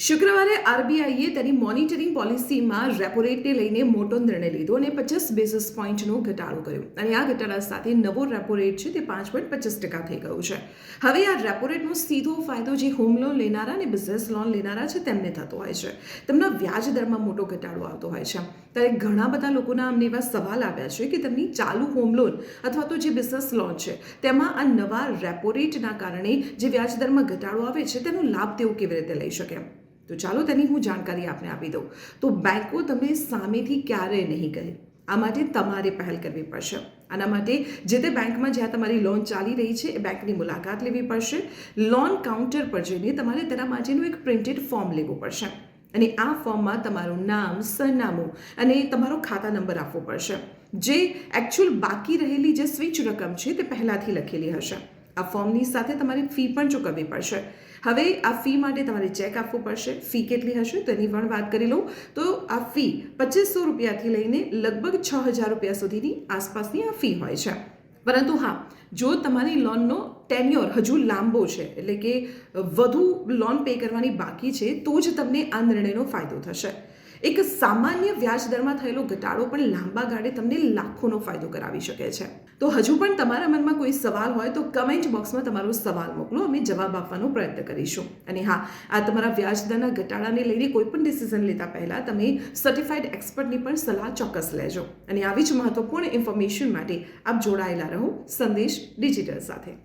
શુક્રવારે આરબીઆઈએ તેની monitoring પોલિસીમાં repo રેટને લઈને મોટો નિર્ણય લીધો અને 50 બેઝિસ પોઈન્ટનો ઘટાડો કર્યો અને આ ઘટાડા સાથે નવો રેપો રેટ છે તે 5.25% થઈ ગયો છે. હવે આ રેપો રેટનો સીધો ફાયદો જે હોમ લોન લેનારા અને બિઝનેસ લોન લેનારા છે તેમને થતો હોય છે. તેમના વ્યાજ દરમાં મોટો ઘટાડો આવતો હોય છે. ત્યારે ઘણા બધા લોકોના અમને એવા સવાલ આવ્યા છે કે તેમની ચાલુ હોમ લોન અથવા તો જે બિઝનેસ લોન છે તેમાં આ નવા રેપો રેટના કારણે જે વ્યાજ દરમાં ઘટાડો આવે છે તેનો લાભ તેઓ કેવી રીતે લઈ શકે. તો ચાલો તેની હું જાણકારી આપને આપી દઉં. તો બેંકો તમને સામેથી ક્યારેય નહીં કહે. આ માટે તમારે પહેલ કરવી પડશે. આના માટે જે તે બેંકમાં જ્યાં તમારી લોન ચાલી રહી છે એ બેંકની મુલાકાત લેવી પડશે. લોન કાઉન્ટર પર જઈને તમારે તેના માટેનું એક પ્રિન્ટેડ ફોર્મ લેવું પડશે અને આ ફોર્મમાં તમારું નામ, સરનામું અને તમારો ખાતા નંબર આપવો પડશે. જે એકચ્યુઅલ બાકી રહેલી જે સ્વિચ રકમ છે તે પહેલાંથી લખેલી હશે. આ ફોર્મની સાથે તમારે ફી પણ ચૂકવવી પડશે. હવે આ ફી માટે તમારે ચેક આપવું પડશે. ફી કેટલી હશે તેની પણ વાત કરી લઉં તો આ ફી 2500 રૂપિયાથી લઈને લગભગ 6000 રૂપિયા સુધીની આસપાસની આ ફી હોય છે. પરંતુ હા, જો તમારી લોનનો ટેન્યોર હજુ લાંબો છે એટલે કે વધુ લોન પે કરવાની બાકી છે તો જ તમને આ નિર્ણયનો ફાયદો થશે. એક સામાન્ય વ્યાજ દરમાં થયેલો ઘટાડો પણ લાંબા ગાળે તમને લાખોનો ફાયદો કરાવી શકે છે. તો હજુ પણ તમારા મનમાં કોઈ સવાલ હોય તો કમેન્ટ બોક્સમાં તમારો સવાલ મોકલો. અમે જવાબ આપવાનો પ્રયત્ન કરીશું. અને હા, આ તમારા વ્યાજ દરના ઘટાડાને લઈને કોઈ પણ ડિસિઝન લેતા પહેલાં તમે સર્ટિફાઈડ એક્સપર્ટની પણ સલાહ ચોક્કસ લેજો. અને આવી જ મહત્વપૂર્ણ ઇન્ફોર્મેશન માટે આપ જોડાયેલા રહો સંદેશ ડિજિટલ સાથે.